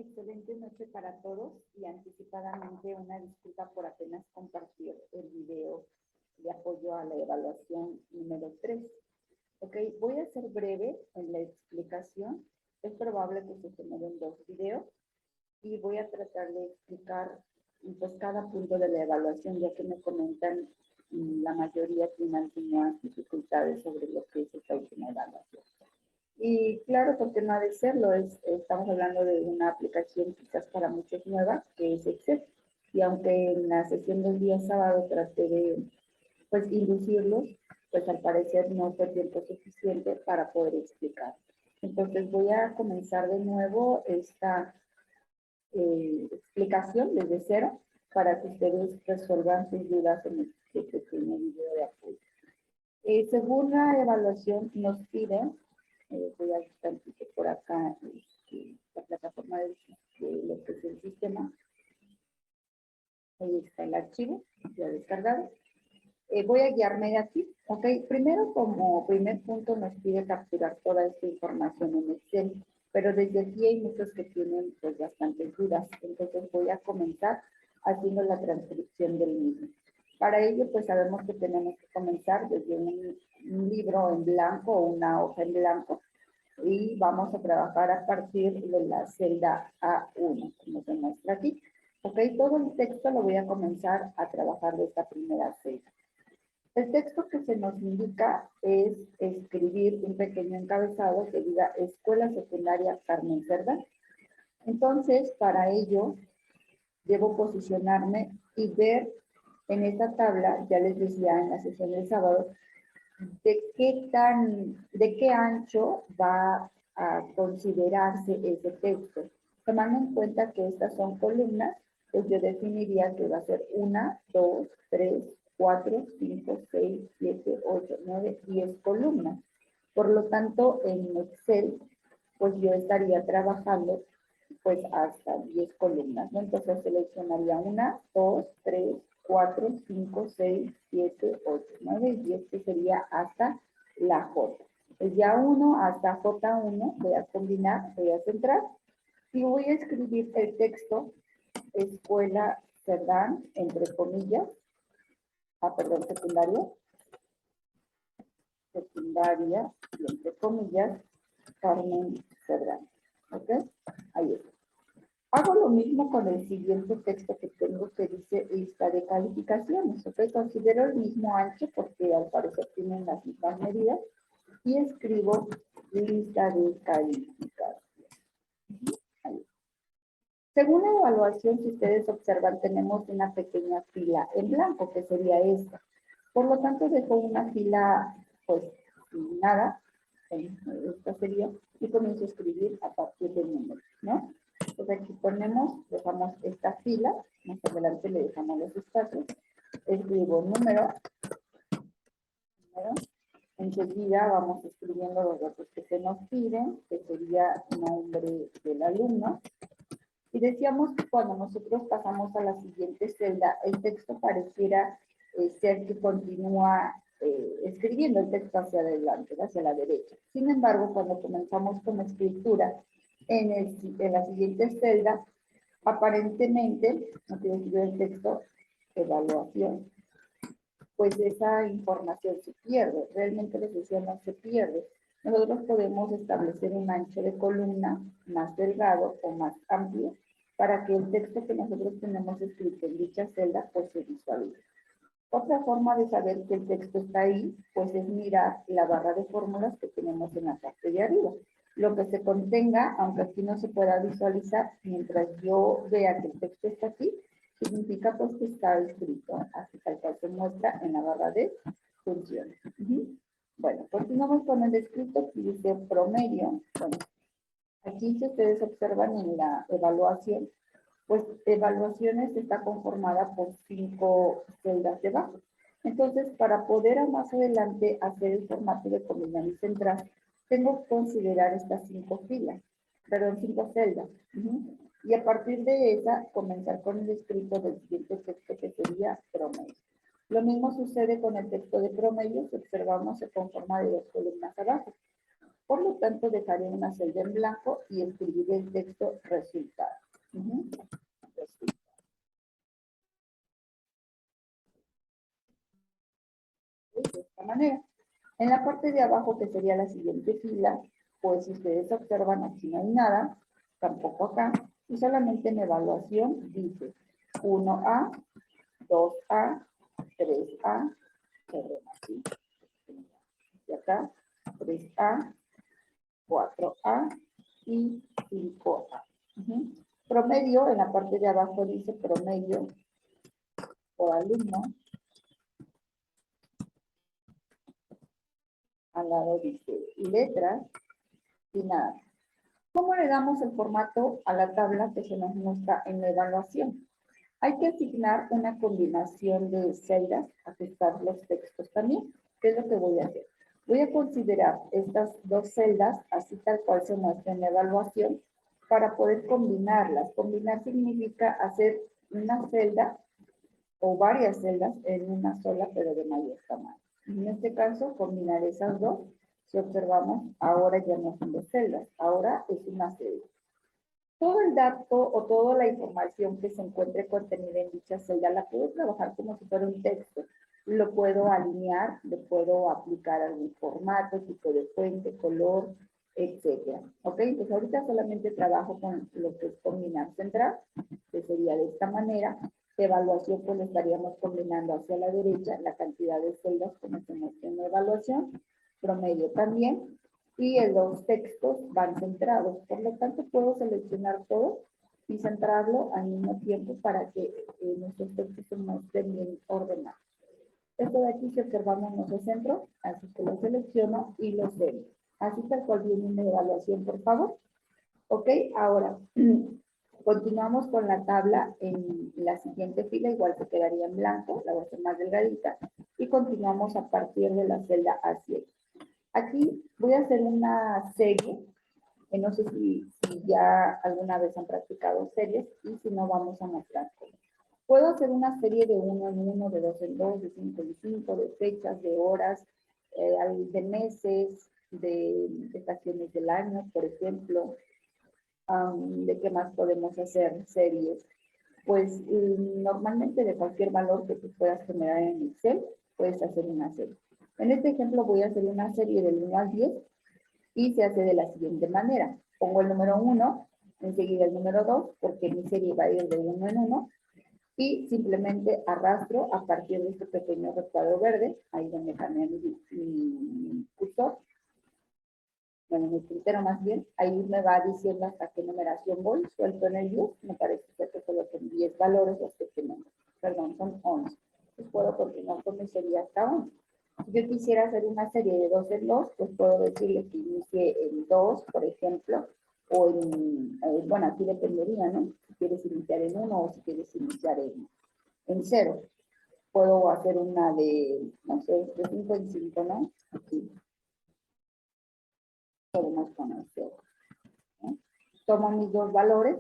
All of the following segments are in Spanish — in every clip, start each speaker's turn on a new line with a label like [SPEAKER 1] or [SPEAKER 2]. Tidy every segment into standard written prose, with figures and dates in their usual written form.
[SPEAKER 1] Excelente noche para todos y anticipadamente una disculpa por apenas compartir el video de apoyo a la evaluación número 3. Ok, voy a ser breve en la explicación. Es probable que se generen dos videos y voy a tratar de explicar pues cada punto de la evaluación, ya que me comentan la mayoría tiene algunas dificultades sobre lo que es esta última evaluación. Y claro, porque no ha de serlo, estamos hablando de una aplicación quizás para muchos nueva, que es Excel. Y aunque en la sesión del día sábado traté de pues, inducirlos, pues al parecer no fue tiempo suficiente para poder explicar. Entonces voy a comenzar de nuevo esta explicación desde cero para que ustedes resuelvan sus dudas en este pequeño video de apoyo. Según la evaluación nos piden, voy a buscar por acá la plataforma de lo que es el sistema. Ahí está el archivo, ya descargado. Voy a guiarme de aquí. Ok, primero como primer punto nos pide capturar toda esta información en Excel, pero desde aquí hay muchos que tienen pues bastantes dudas, entonces voy a comenzar haciendo la transcripción del mismo. Para ello pues sabemos que tenemos que comenzar desde un libro en blanco o una hoja en blanco y vamos a trabajar a partir de la celda A1, como se muestra aquí. Ok, todo el texto lo voy a comenzar a trabajar de esta primera celda. El texto que se nos indica es escribir un pequeño encabezado que diga Escuela Secundaria Carmen Cerdán. Entonces, para ello, debo posicionarme y ver en esta tabla, ya les decía en la sesión del sábado, de qué ancho va a considerarse ese texto. Tomando en cuenta que estas son columnas, pues yo definiría que va a ser 1, 2, 3, 4, 5, 6, 7, 8, 9, 10 columnas. Por lo tanto, en Excel, pues yo estaría trabajando pues hasta 10 columnas, ¿no? Entonces seleccionaría 1, 2, 3, 4, 5, 6, 7, 8, 9 y 10, que sería hasta la J. Pues ya 1 hasta J1 voy a combinar, voy a centrar y voy a escribir el texto Escuela Cerdán, entre comillas, secundaria, y entre comillas, Carmen Cerdán. ¿Ok? Ahí está. Hago lo mismo con el siguiente texto que tengo que dice lista de calificaciones. ¿Ok? Considero el mismo ancho porque al parecer tienen las mismas medidas y escribo lista de calificaciones. Ahí. Según la evaluación, si ustedes observan, tenemos una pequeña fila en blanco, que sería esta. Por lo tanto, dejo una fila, pues, sin nada, esta sería, y comienzo a escribir a partir del número, ¿no? Entonces aquí dejamos esta fila, más adelante le dejamos los espacios, escribo número, enseguida vamos escribiendo los datos que se nos piden, que sería nombre del alumno, y decíamos que cuando nosotros pasamos a la siguiente celda, el texto pareciera ser que continúa escribiendo el texto hacia adelante, hacia la derecha. Sin embargo, cuando comenzamos con la escritura en la siguiente celda, aparentemente, no quiero escribir el texto, evaluación, pues esa información se pierde. Realmente la sesión no se pierde. Nosotros podemos establecer un ancho de columna más delgado o más amplio para que el texto que nosotros tenemos escrito en dicha celda pues se visualice. Otra forma de saber que el texto está ahí pues es mirar la barra de fórmulas que tenemos en la parte de arriba. Lo que se contenga, aunque aquí no se pueda visualizar, mientras yo vea que el texto está aquí, significa pues que está escrito, así tal cual se muestra en la barra de funciones. Bueno, continuamos con el escrito que dice promedio. Bueno, aquí si ustedes observan en la evaluación, pues evaluaciones está conformada por 5 celdas debajo. Entonces, para poder más adelante hacer el formato de combinar y centrar, tengo que considerar estas 5 celdas. Y a partir de esa, comenzar con el escrito del siguiente texto que sería promedio. Lo mismo sucede con el texto de promedio, si observamos se conforma de 2 columnas abajo. Por lo tanto, dejaré una celda en blanco y escribiré el texto resultado. Resultado. De esta manera. En la parte de abajo, que sería la siguiente fila, pues si ustedes observan, aquí no hay nada, tampoco acá, y solamente en evaluación dice 1A, 2A, 3A, perdón, aquí, y acá, 3A, 4A y 5A. Promedio, en la parte de abajo dice promedio por alumno. Al lado dice letras y nada. ¿Cómo le damos el formato a la tabla que se nos muestra en la evaluación? Hay que asignar una combinación de celdas, ajustar los textos también. ¿Qué es lo que voy a hacer? Voy a considerar estas dos celdas, así tal cual se muestra en la evaluación, para poder combinarlas. Combinar significa hacer una celda o varias celdas en una sola, pero de mayor tamaño. En este caso, combinar esas dos. Si observamos, ahora ya no son dos celdas, ahora es una celda. Todo el dato o toda la información que se encuentre contenida en dicha celda la puedo trabajar como si fuera un texto. Lo puedo alinear, le puedo aplicar algún formato, tipo de fuente, color, etcétera. ¿Ok? Entonces ahorita solamente trabajo con lo que es combinar central, que sería de esta manera. Evaluación, pues lo estaríamos combinando hacia la derecha la cantidad de celdas como se muestra en la evaluación. Promedio también. Y los textos van centrados. Por lo tanto, puedo seleccionar todo y centrarlo al mismo tiempo para que nuestros textos se muestren bien ordenados. Esto de aquí, si observamos, no se centro, así que lo selecciono y lo centro. Así tal cual viene una evaluación, por favor. Ok, ahora continuamos con la tabla en la siguiente fila, igual se quedaría en blanco, la voy a hacer más delgadita, y continuamos a partir de la celda A7. Aquí voy a hacer una serie, no sé si ya alguna vez han practicado series, y si no, vamos a mostrar cómo. Puedo hacer una serie de 1 en 1, de 2 en 2, de 5 en 5, de fechas, de horas, de meses, de estaciones del año, por ejemplo. ¿De qué más podemos hacer series? Pues normalmente de cualquier valor que tú puedas generar en Excel, puedes hacer una serie. En este ejemplo voy a hacer una serie del 1 al 10 y se hace de la siguiente manera. Pongo el número 1, enseguida el número 2, porque mi serie va a ir de 1 en 1, y simplemente arrastro a partir de este pequeño recuadro verde, ahí donde cambia mi cursor, bueno, mi puntero más bien, ahí me va diciendo hasta qué numeración voy, suelto en el 10, me parece que solo son 10 valores los que tenemos, perdón, son 11. Entonces puedo continuar con mi serie hasta 11. Si yo quisiera hacer una serie de 2 en 2, pues puedo decirle que inicie en 2, por ejemplo, o en, bueno, aquí dependería, ¿no? Si quieres iniciar en 1 o si quieres iniciar en 0. Puedo hacer una de, no sé, de 5 en 5, ¿no? Aquí podemos poner 0. ¿No? Tomo mis dos valores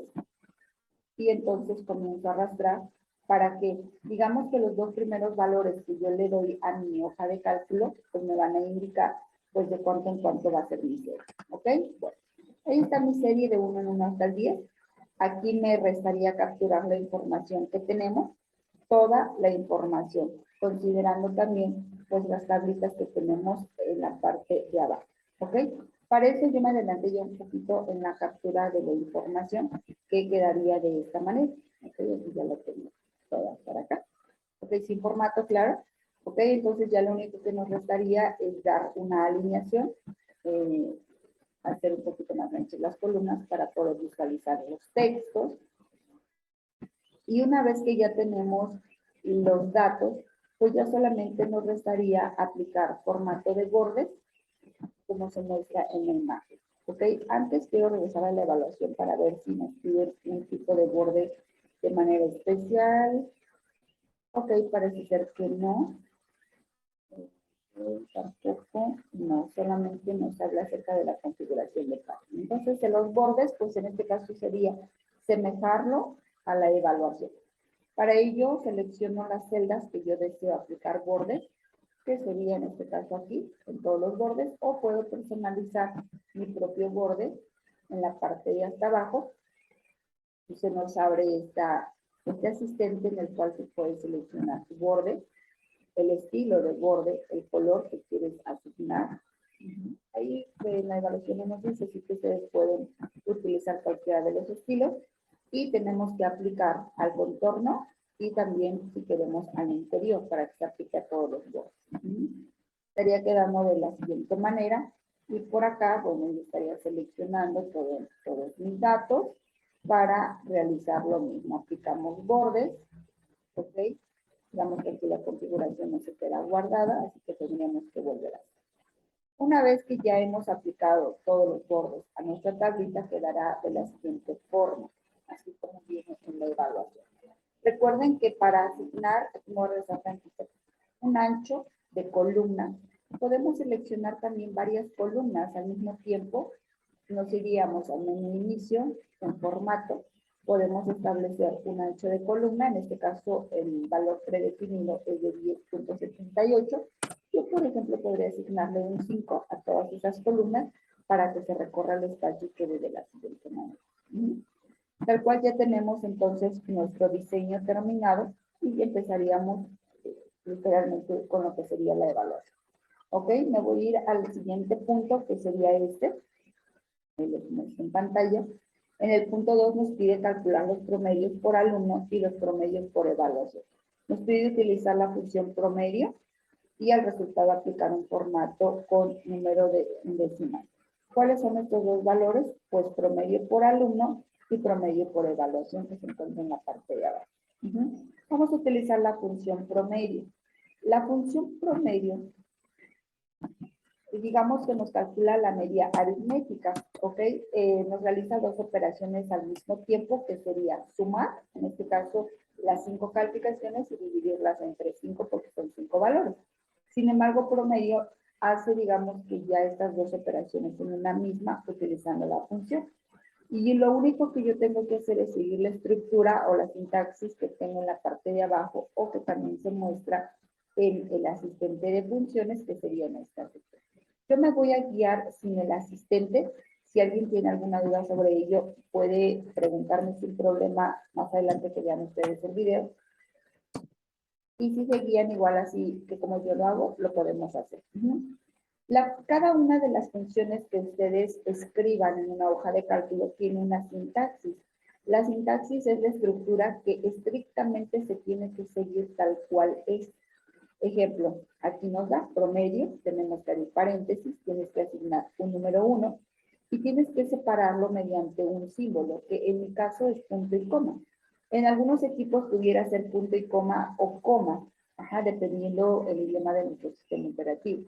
[SPEAKER 1] y entonces comienzo a arrastrar para que, digamos que los dos primeros valores que yo le doy a mi hoja de cálculo, pues me van a indicar, pues de cuánto en cuánto va a ser mi serie. ¿Ok? Bueno, ahí está mi serie de 1 en 1 hasta el 10. Aquí me restaría capturar la información que tenemos, toda la información, considerando también, pues, las tablitas que tenemos en la parte de abajo. ¿Ok? Para eso yo me adelanté ya un poquito en la captura de la información, que quedaría de esta manera. Ok, aquí ya lo tengo toda para acá. Ok, sin formato claro. Ok, entonces ya lo único que nos restaría es dar una alineación, hacer un poquito más anchas las columnas para poder visualizar los textos. Y una vez que ya tenemos los datos, pues ya solamente nos restaría aplicar formato de bordes, como se muestra en la imagen. ¿Ok? Antes quiero regresar a la evaluación para ver si nos piden un tipo de borde de manera especial. Ok, parece ser que no. Tampoco, no, solamente nos habla acerca de la configuración de página. Entonces, de los bordes, pues en este caso sería semejarlo a la evaluación. Para ello, selecciono las celdas que yo deseo aplicar bordes que sería en este caso aquí, en todos los bordes, o puedo personalizar mi propio borde en la parte de hasta abajo. Y se nos abre este asistente en el cual se puede seleccionar tu borde, el estilo de borde, el color que quieres asignar. Ahí en la evaluación nos dice si ustedes pueden utilizar cualquiera de los estilos y tenemos que aplicar al contorno y también si queremos al interior para que se aplique a todos los bordes. Estaría quedando de la siguiente manera y por acá, bueno, yo estaría seleccionando todos mis datos para realizar lo mismo. Aplicamos bordes, ¿ok? Digamos que aquí la configuración no se queda guardada, así que tendríamos que volver a hacer. Una vez que ya hemos aplicado todos los bordes a nuestra tablita, quedará de la siguiente forma, así como viene en la evaluación. Recuerden que para asignar un ancho de columna, podemos seleccionar también varias columnas al mismo tiempo. Nos iríamos al menú inicio, en formato, podemos establecer un ancho de columna, en este caso el valor predefinido es de 10.78. Yo, por ejemplo, podría asignarle un 5 a todas esas columnas para que se recorra el espacio y quede de la siguiente manera. Tal cual ya tenemos entonces nuestro diseño terminado y empezaríamos literalmente con lo que sería la evaluación. Ok, me voy a ir al siguiente punto que sería este. Lo tenemos en pantalla. En el punto 2 nos pide calcular los promedios por alumno y los promedios por evaluación. Nos pide utilizar la función promedio y al resultado aplicar un formato con número de decimal. ¿Cuáles son estos dos valores? Pues promedio por alumno y promedio por evaluación que se encuentra en la parte de abajo. Vamos a utilizar la función promedio. La función promedio, digamos que nos calcula la media aritmética, ¿ok? Nos realiza dos operaciones al mismo tiempo, que sería sumar, en este caso, las 5 calificaciones y dividirlas entre 5 porque son 5 valores. Sin embargo, promedio hace, digamos, que ya estas dos operaciones en una misma utilizando la función. Y lo único que yo tengo que hacer es seguir la estructura o la sintaxis que tengo en la parte de abajo o que también se muestra en el asistente de funciones, que sería en esta sección. Yo me voy a guiar sin el asistente. Si alguien tiene alguna duda sobre ello, puede preguntarme sin problema más adelante que vean ustedes el video. Y si se guían igual así que como yo lo hago, lo podemos hacer. Cada una de las funciones que ustedes escriban en una hoja de cálculo tiene una sintaxis. La sintaxis es la estructura que estrictamente se tiene que seguir tal cual es. Ejemplo, aquí nos da promedio, tenemos que abrir paréntesis, tienes que asignar un número 1 y tienes que separarlo mediante un símbolo, que en mi caso es punto y coma. En algunos equipos pudiera ser punto y coma o coma, dependiendo el idioma de nuestro sistema operativo.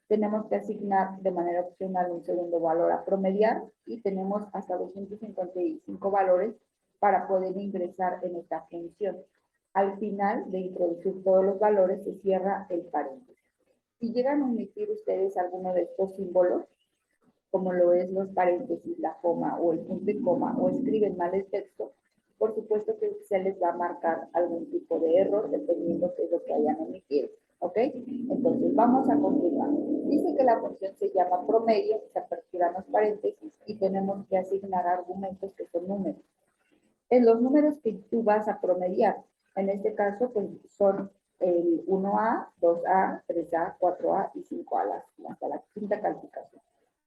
[SPEAKER 1] Tenemos que asignar de manera opcional un segundo valor a promediar y tenemos hasta 255 valores para poder ingresar en esta función. Al final de introducir todos los valores se cierra el paréntesis. Si llegan a omitir ustedes alguno de estos símbolos, como lo es los paréntesis, la coma o el punto y coma, o escriben mal el texto, por supuesto que se les va a marcar algún tipo de error dependiendo de lo que hayan omitido. ¿Ok? Entonces vamos a continuar. Dice que la función se llama promedio, se aperturan los paréntesis y tenemos que asignar argumentos que son números. En los números que tú vas a promediar, en este caso, pues son el 1A, 2A, 3A, 4A y 5A, hasta la quinta calificación.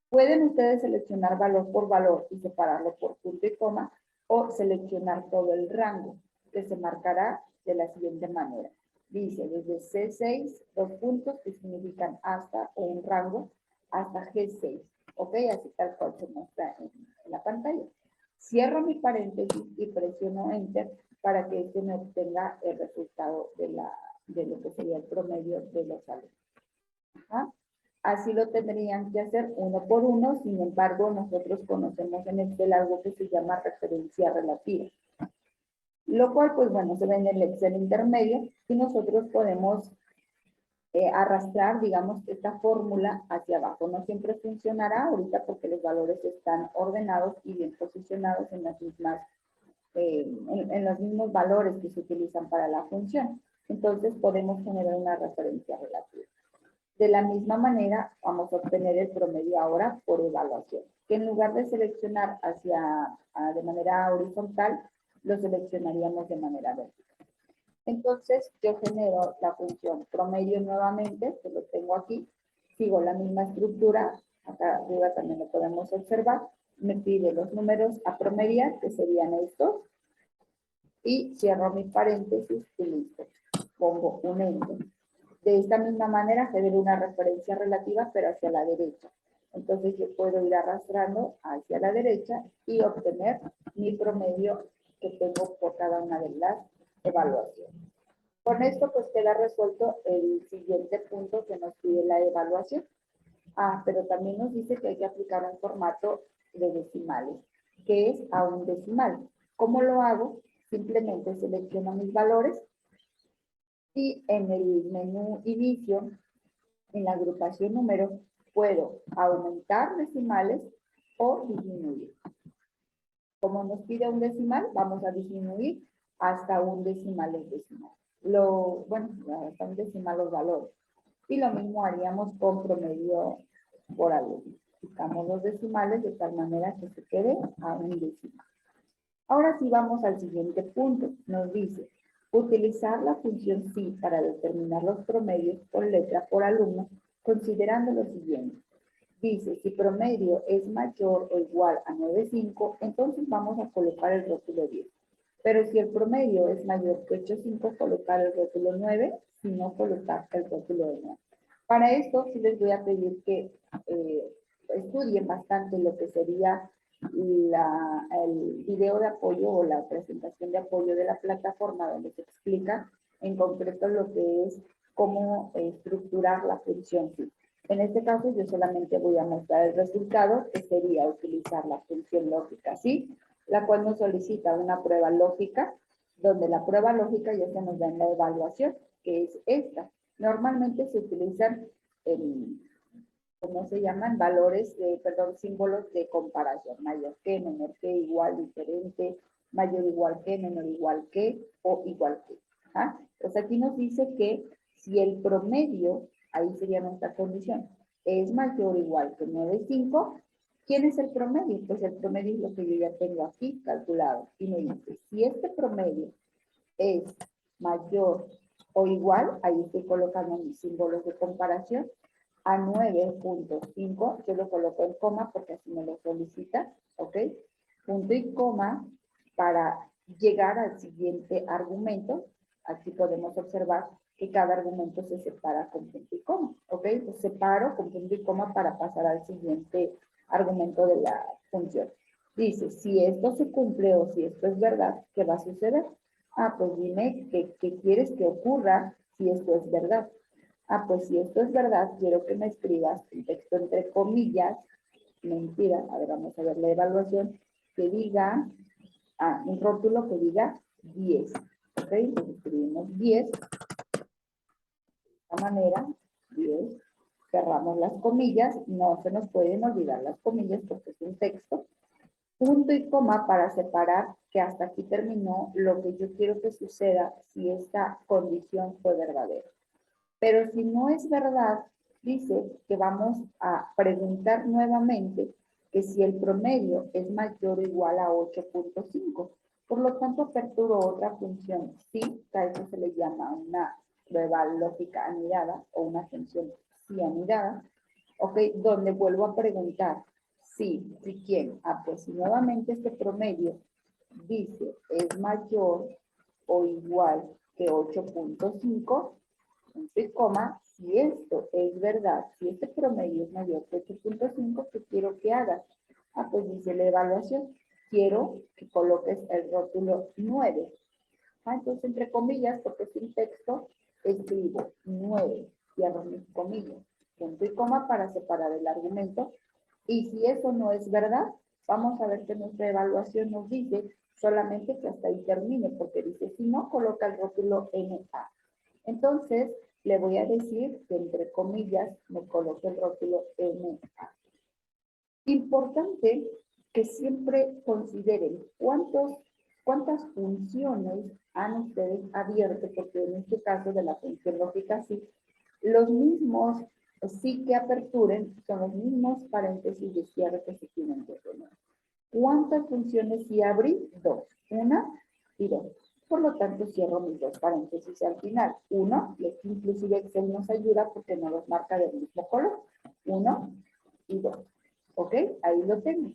[SPEAKER 1] Pueden ustedes seleccionar valor por valor y separarlo por punto y coma, o seleccionar todo el rango, que se marcará de la siguiente manera. Dice, desde C6, 2 puntos, que significan hasta, o un rango, hasta G6. ¿Ok? Así tal cual se muestra en la pantalla. Cierro mi paréntesis y presiono Enter para que este me obtenga el resultado de lo que sería el promedio de los alumnos. Así lo tendrían que hacer uno por uno, sin embargo, nosotros conocemos en Excel algo que se llama referencia relativa. Lo cual, pues bueno, se ve en el Excel intermedio y nosotros podemos arrastrar, digamos, esta fórmula hacia abajo. No siempre funcionará ahorita porque los valores están ordenados y bien posicionados en las mismas, en los mismos valores que se utilizan para la función. Entonces podemos generar una referencia relativa. De la misma manera, vamos a obtener el promedio ahora por evaluación, que en lugar de seleccionar de manera horizontal, lo seleccionaríamos de manera vertical. Entonces, yo genero la función promedio nuevamente, que lo tengo aquí, sigo la misma estructura, acá arriba también lo podemos observar, me pide los números a promediar, que serían estos, y cierro mis paréntesis y listo. Pongo un enter. De esta misma manera genero una referencia relativa, pero hacia la derecha. Entonces yo puedo ir arrastrando hacia la derecha y obtener mi promedio que tengo por cada una de las evaluaciones. Con esto pues queda resuelto el siguiente punto que nos pide la evaluación. Pero también nos dice que hay que aplicar un formato de decimales, que es a un decimal. ¿Cómo lo hago? Simplemente selecciono mis valores y en el menú inicio, en la agrupación número, puedo aumentar decimales o disminuir. Como nos pide un decimal, vamos a disminuir hasta un decimal el decimal. Hasta un decimal los valores. Y lo mismo haríamos con promedio por alumno. Quitamos los decimales de tal manera que se quede a un decimal. Ahora sí vamos al siguiente punto. Nos dice, utilizar la función sí para determinar los promedios por letra por alumno, considerando lo siguiente. Dice, si promedio es mayor o igual a 9.5, entonces vamos a colocar el rótulo 10. Pero si el promedio es mayor que 8.5, colocar el rótulo 9, si no, colocar el rótulo de 9. Para esto sí les voy a pedir que estudien bastante lo que sería el video de apoyo o la presentación de apoyo de la plataforma, donde se explica en concreto lo que es cómo estructurar la función sí. En este caso yo solamente voy a mostrar el resultado, que sería utilizar la función lógica sí, la cual nos solicita una prueba lógica, donde la prueba lógica ya se nos da en la evaluación, que es esta. Normalmente se utilizan ¿cómo se llaman? Símbolos de comparación, mayor que, menor que, igual, diferente, mayor igual que, menor igual que, o igual que. ¿Ah? Pues aquí nos dice que si el promedio, ahí sería nuestra condición, es mayor o igual que 9.5, ¿quién es el promedio? Pues el promedio es lo que yo ya tengo aquí calculado. Y me dice, si este promedio es mayor o igual, ahí estoy colocando mis símbolos de comparación, a 9.5, yo lo coloco en coma porque así me lo solicita, ¿ok? Punto y coma para llegar al siguiente argumento. Aquí podemos observar que cada argumento se separa con punto y coma, ¿ok? Lo separo con punto y coma para pasar al siguiente argumento de la función. Dice, si esto se cumple o si esto es verdad, ¿qué va a suceder? Pues dime qué quieres que ocurra si esto es verdad. Pues si esto es verdad, quiero que me escribas un texto entre comillas, mentira, a ver, vamos a ver la evaluación, que diga, un rótulo que diga 10, ¿ok? Entonces escribimos 10, de esta manera, 10, cerramos las comillas, no se nos pueden olvidar las comillas porque es un texto, punto y coma para separar que hasta aquí terminó lo que yo quiero que suceda si esta condición fue verdadera. Pero si no es verdad, dice que vamos a preguntar nuevamente que si el promedio es mayor o igual a 8.5. Por lo tanto, aperturo otra función. Sí, a eso se le llama una prueba lógica anidada o una función sí anidada. Ok, donde vuelvo a preguntar sí, ¿y quién? Pues si nuevamente este promedio dice es mayor o igual que 8.5, punto y coma, si esto es verdad, si este promedio es mayor que 8.5, ¿qué quiero que hagas? Pues dice la evaluación, quiero que coloques el rótulo 9. Entonces, entre comillas, porque es un texto, escribo 9, cierro mis comillas, punto y coma para separar el argumento. Y si eso no es verdad, vamos a ver que nuestra evaluación nos dice solamente que hasta ahí termine, porque dice, si no, coloca el rótulo NA. Entonces, le voy a decir que entre comillas me coloque el rótulo NA. Importante que siempre consideren cuántas funciones han ustedes abierto, porque en este caso de la función lógica sí, los mismos sí que aperturen son los mismos paréntesis de cierre que se tienen que tener. ¿Cuántas funciones sí abrí? 2. 1 y 2. Por lo tanto, cierro mis 2 paréntesis al final. 1, y aquí inclusive Excel nos ayuda porque no los marca del mismo color. 1 y 2. ¿Ok? Ahí lo tengo.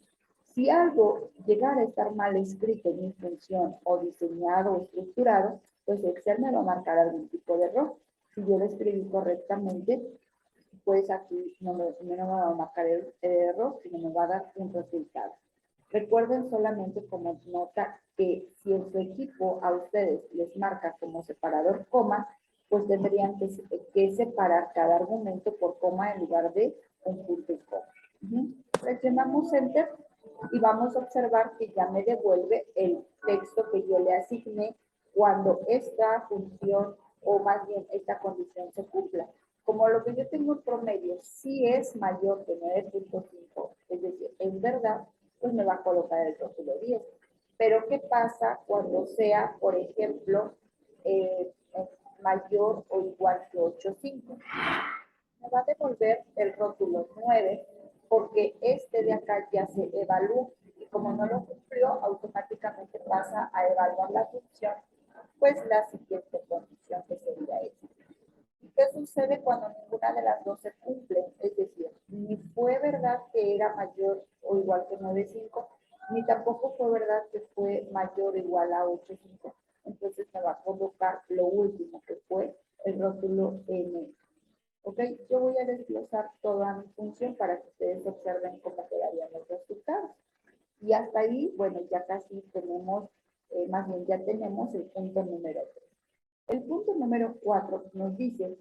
[SPEAKER 1] Si algo llegara a estar mal escrito en mi función o diseñado o estructurado, pues Excel me va a marcar algún tipo de error. Si yo lo escribí correctamente, pues aquí no me va a marcar el error, sino me va a dar un resultado. Recuerden solamente como nota que si en su equipo a ustedes les marca como separador coma, pues tendrían que separar cada argumento por coma en lugar de un punto y coma. Presionamos Enter y vamos a observar que ya me devuelve el texto que yo le asigné cuando esta función o más bien esta condición se cumpla. Como lo que yo tengo en promedio sí es mayor que 9.5, es decir, en verdad, pues me va a colocar el rótulo 10. Pero ¿qué pasa cuando sea, por ejemplo, mayor o igual que 8.5? Me va a devolver el rótulo 9 porque este de acá ya se evaluó y como no lo cumplió, automáticamente pasa a evaluar la función, pues la siguiente condición que sería esta. ¿Qué sucede cuando ninguna de las dos se cumple? Es decir, ni fue verdad que era mayor o igual que 9.5, ni tampoco fue verdad que fue mayor o igual a 8.5. Entonces me va a colocar lo último que fue el rótulo N. Ok, yo voy a desglosar toda mi función para que ustedes observen cómo quedarían los resultados. Y hasta ahí, bueno, ya casi tenemos, más bien ya tenemos el punto número 3. El punto número 4 nos dice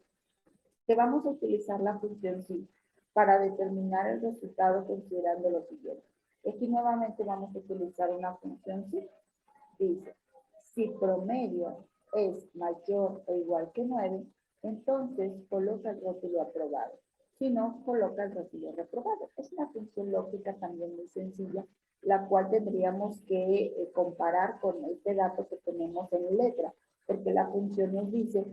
[SPEAKER 1] que vamos a utilizar la función sí para determinar el resultado considerando lo siguiente. Aquí nuevamente vamos a utilizar una función sí. Dice, si promedio es mayor o igual que 9, entonces coloca el rótulo aprobado. Si no, coloca el rótulo reprobado. Es una función lógica también muy sencilla, la cual tendríamos que comparar con este dato que tenemos en letra, porque la función nos dice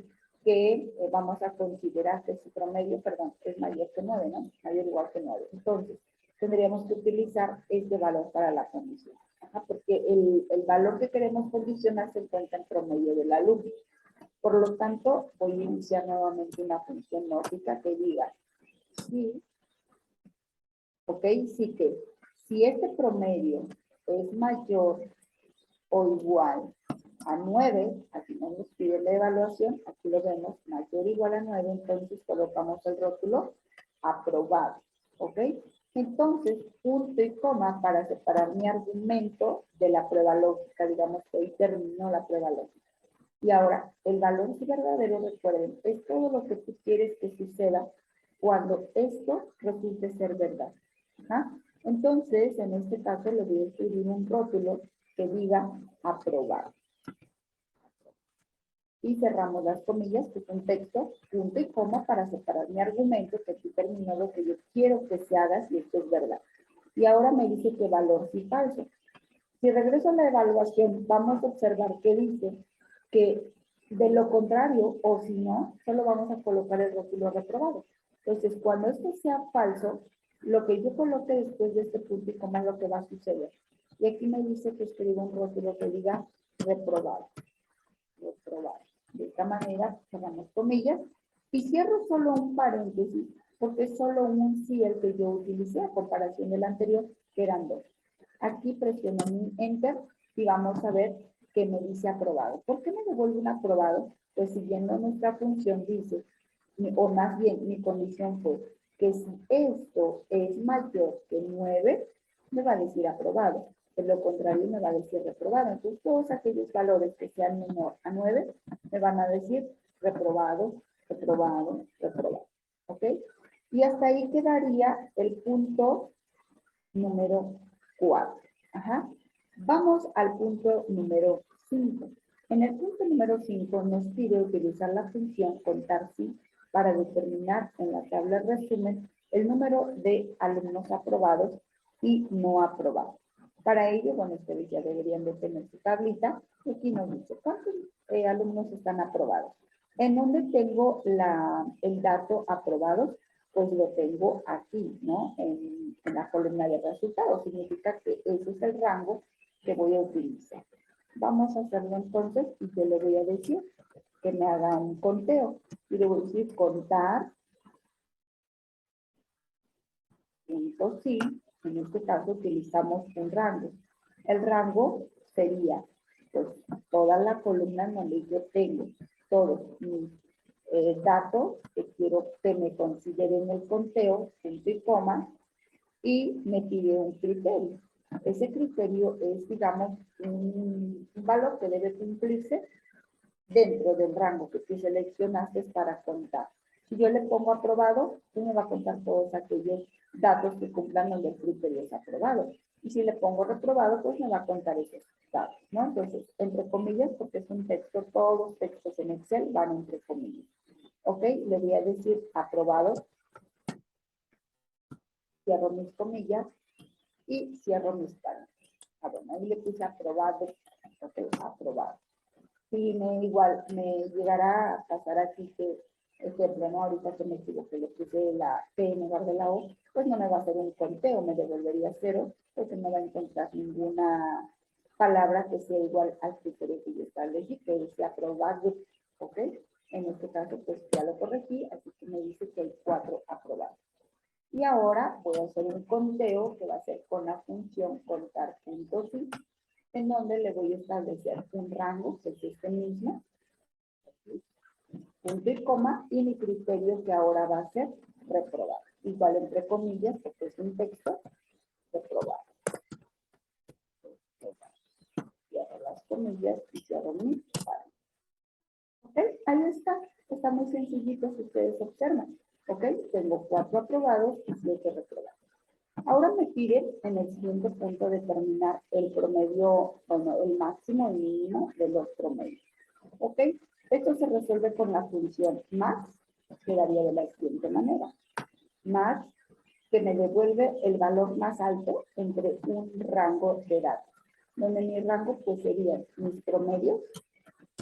[SPEAKER 1] que vamos a considerar que su promedio, perdón, es mayor que 9, ¿no? Mayor o igual que 9. Entonces, tendríamos que utilizar este valor para la condición. Ajá, porque el valor que queremos condicionar se encuentra en promedio del alumno. Por lo tanto, voy a iniciar nuevamente una función lógica que diga sí, ok, sí que si este promedio es mayor o igual a 9, aquí no nos pide la evaluación, aquí lo vemos, mayor o igual a 9, entonces colocamos el rótulo aprobado, ¿ok? Entonces, punto y coma para separar mi argumento de la prueba lógica, digamos que ahí terminó la prueba lógica. Y ahora, el valor verdadero, recuerden, es todo lo que tú quieres que suceda cuando esto resulte ser verdad. ¿Ah? Entonces, en este caso, le voy a escribir un rótulo que diga aprobado. Y cerramos las comillas, que es un texto, punto y coma, para separar mi argumento, que aquí terminó lo que yo quiero que se haga si esto es verdad. Y ahora me dice que valor sí falso. Si regreso a la evaluación, vamos a observar que dice que de lo contrario, o si no, solo vamos a colocar el rótulo reprobado. Entonces, cuando esto sea falso, lo que yo coloque después de este punto y coma es lo que va a suceder. Y aquí me dice que escriba un rótulo que diga reprobado. Reprobado. De esta manera, cerramos comillas y cierro solo un paréntesis porque es solo un sí el que yo utilicé a comparación del anterior, que eran dos. Aquí presiono mi Enter y vamos a ver que me dice aprobado. ¿Por qué me devuelve un aprobado? Pues siguiendo nuestra función dice, o más bien mi condición fue que si esto es mayor que 9, me va a decir aprobado. De lo contrario, me va a decir reprobado. Entonces, todos aquellos valores que sean menor a 9, me van a decir reprobado, reprobado, reprobado. ¿Ok? Y hasta ahí quedaría el punto número 4. Ajá. Vamos al punto número 5. En el punto número 5 nos pide utilizar la función contar sí para determinar en la tabla resumen el número de alumnos aprobados y no aprobados. Para ello, bueno, ustedes ya deberían de tener su tablita. Aquí nos dice cuántos alumnos están aprobados. En donde tengo el dato aprobados, pues lo tengo aquí, ¿no? En la columna de resultados. Significa que ese es el rango que voy a utilizar. Vamos a hacerlo entonces y yo le voy a decir que me haga un conteo. Y le voy a decir contar, punto sí. En este caso utilizamos un rango. El rango sería pues toda la columna en donde yo tengo todos mis datos que quiero que me consideren el conteo, punto y coma, y me pide un criterio. Ese criterio es, digamos, un valor que debe cumplirse dentro del rango que tú seleccionaste para contar. Si yo le pongo aprobado, tú me va a contar todos aquellos datos que cumplan donde el criterio es aprobado. Y si le pongo reprobado, pues me va a contar esos datos, ¿no? Entonces, entre comillas, porque es un texto, todos los textos en Excel van entre comillas. ¿Ok? Le voy a decir aprobado, cierro mis comillas y cierro mis paréntesis. Bueno, ahí le puse aprobado, ok, aprobado. Sí, igual me llegará a pasar aquí que, ejemplo, ¿no? Ahorita que me equivoqué, le puse la P en lugar de la O, pues no me va a hacer un conteo, me devolvería 0, porque no va a encontrar ninguna palabra que sea igual al criterio que yo establecí, que dice aprobado, ¿ok? En este caso, pues ya lo corregí, así que me dice que hay 4 aprobados. Y ahora voy a hacer un conteo que va a ser con la función contar.sí, en donde le voy a establecer un rango, que es este mismo, punto y coma, y mi criterio que ahora va a ser reprobado. Igual entre comillas, porque es un texto, reprobado. Cierro las comillas y cierro mi paréntesis. ¿Ok? Ahí está. Está muy sencillito si ustedes observan. ¿Ok? Tengo 4 aprobados y 7 reprobados. Ahora me piden en el siguiente punto determinar el promedio, bueno, el máximo y mínimo de los promedios. ¿Ok? Esto se resuelve con la función max, que daría de la siguiente manera. Max, que me devuelve el valor más alto entre un rango de datos. Donde mi rango pues serían mis promedios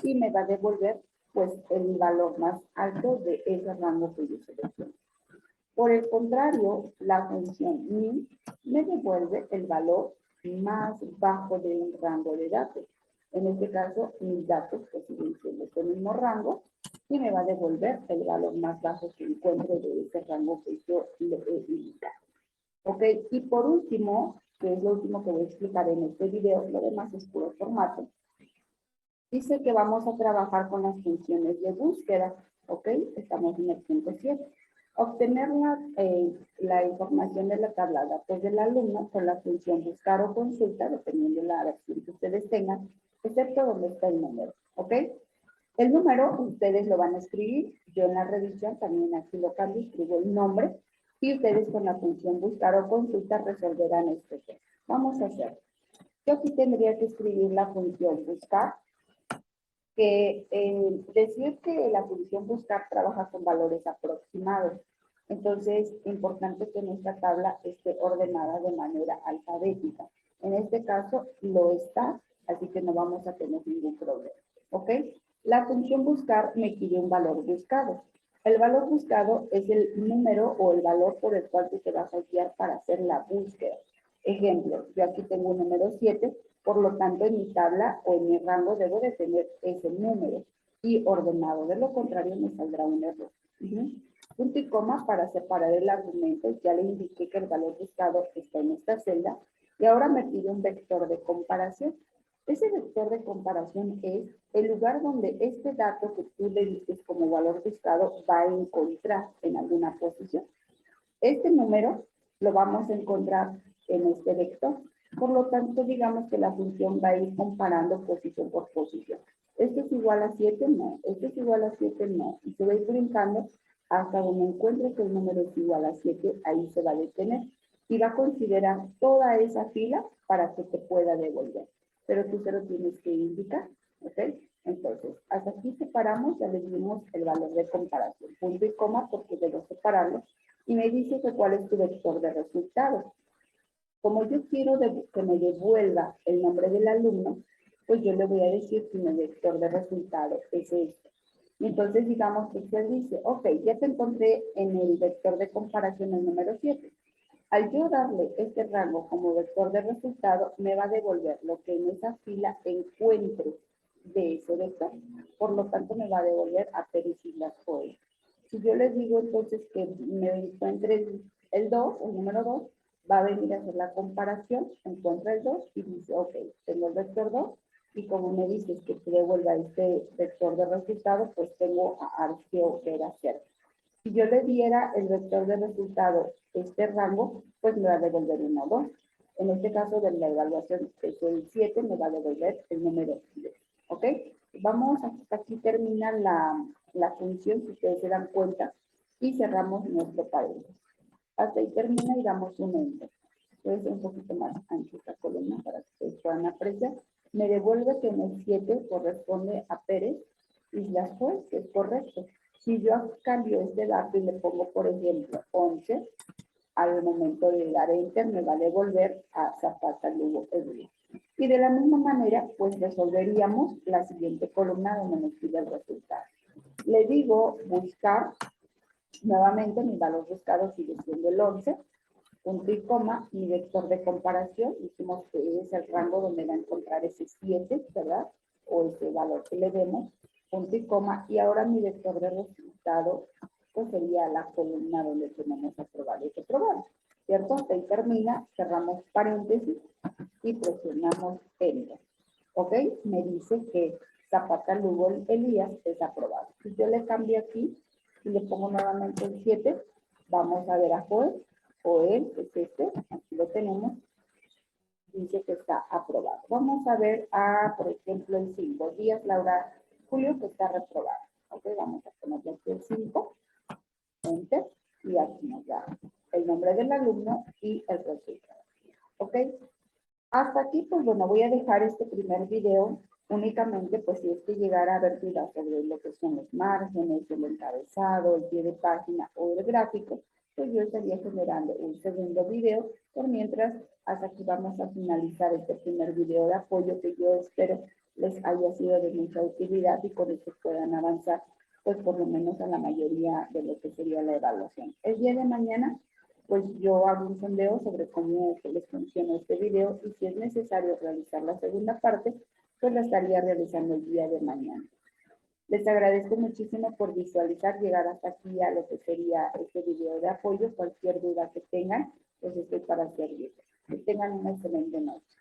[SPEAKER 1] y me va a devolver pues el valor más alto de ese rango que yo seleccioné. Por el contrario, la función min me devuelve el valor más bajo de un rango de datos. En este caso, mis datos pues siguen siendo este mismo rango y me va a devolver el valor más bajo que encuentre de ese rango que yo le he indicado. Ok, y por último, que es lo último que voy a explicar en este video, lo demás es puro formato, dice que vamos a trabajar con las funciones de búsqueda. Ok, estamos en el punto 7. Obtener la información de la tabla de datos del alumno con la función buscar o consulta, dependiendo de la versión que ustedes tengan, excepto donde está el número, ¿ok? El número ustedes lo van a escribir, yo en la revisión también aquí lo cambio, escribo el nombre, y ustedes con la función buscar o consulta resolverán este tema. Vamos a hacer. Yo aquí tendría que escribir la función buscar, que decir que la función buscar trabaja con valores aproximados. Entonces, importante que nuestra tabla esté ordenada de manera alfabética. En este caso, lo está, así que no vamos a tener ningún problema. ¿Ok? La función buscar me pide un valor buscado. El valor buscado es el número o el valor por el cual tú te vas a guiar para hacer la búsqueda. Ejemplo, yo aquí tengo un número 7, por lo tanto, en mi tabla o en mi rango debo de tener ese número y ordenado. De lo contrario, me saldrá un error. Punto y coma para separar el argumento. Ya le indiqué que el valor buscado está en esta celda. Y ahora me pide un vector de comparación. Ese vector de comparación es el lugar donde este dato que tú le dices como valor buscado va a encontrar en alguna posición. Este número lo vamos a encontrar en este vector. Por lo tanto, digamos que la función va a ir comparando posición por posición. Esto es igual a 7, no. Esto es igual a 7, no. Y se va a ir brincando hasta donde encuentre que el número es igual a 7, ahí se va a detener. Y va a considerar toda esa fila para que te pueda devolver. Pero tú se lo tienes que indicar, ¿ok? Entonces, hasta aquí separamos, ya le dimos el valor de comparación. Punto y coma porque debo separarlo. Y me dice que cuál es tu vector de resultados. Como yo quiero que me devuelva el nombre del alumno, pues yo le voy a decir que mi vector de resultado es este. Y entonces digamos que usted dice, ok, ya te encontré en el vector de comparación el número 7. Al yo darle este rango como vector de resultado, me va a devolver lo que en esa fila encuentre de ese vector. Por lo tanto, me va a devolver a Pérez y las Joel. Si yo les digo entonces que me encuentre el 2, el número 2, va a venir a hacer la comparación, encuentra el 2 y dice, ok, tengo el vector 2 y como me dices que te devuelva este vector de resultado, pues tengo a qué opera hacer. Si yo le diera el vector de resultado este rango, pues me va a devolver 1 o 2. En este caso de la evaluación, que es el 7, me va a devolver el número 10. ¿Ok? Vamos, hasta aquí termina la función, si ustedes se dan cuenta, y cerramos nuestro paréntesis. Hasta ahí termina y damos un enter. Entonces, un poquito más ancha esta columna para que ustedes puedan apreciar. Me devuelve que en el 7 corresponde a Pérez Islas Juez, que es correcto. Si yo cambio este dato y le pongo, por ejemplo, 11, al momento de dar enter me va a devolver a Zapata Lugo Edulo. Y de la misma manera, pues resolveríamos la siguiente columna donde nos pide el resultado. Le digo buscar, nuevamente mi valor buscado sigue siendo el 11, punto y coma, mi vector de comparación, dijimos que es el rango donde va a encontrar ese 7, ¿verdad? O ese valor que le demos, punto y coma, y ahora mi vector de resultado, pues sería la columna donde tenemos aprobado y reprobado, ¿cierto? Hasta ahí termina, cerramos paréntesis y presionamos enter, ¿ok? Me dice que Zapata Lugo Elías es aprobado. Si yo le cambio aquí y le pongo nuevamente el 7, vamos a ver a Joel, Joel, que es este, aquí lo tenemos, dice que está aprobado. Vamos a ver a, por ejemplo, el 5, Díaz Laura Julio, que está reprobado. Ok, vamos a ponerle aquí el 5, enter, y aquí nos da el nombre del alumno y el resultado. Ok, hasta aquí, pues bueno, voy a dejar este primer video únicamente, pues si es que llegara a haber dudas sobre lo que son los márgenes, el encabezado, el pie de página o el gráfico, pues yo estaría generando un segundo video, por mientras hasta aquí vamos a finalizar este primer video de apoyo que yo espero les haya sido de mucha utilidad y con esto puedan avanzar, pues por lo menos a la mayoría de lo que sería la evaluación. El día de mañana pues yo hago un sondeo sobre cómo les funciona este video y si es necesario realizar la segunda parte, pues la estaría realizando el día de mañana. Les agradezco muchísimo por visualizar, llegar hasta aquí a lo que sería este video de apoyo. Cualquier duda que tengan, pues estoy para servirles. Que tengan una excelente noche.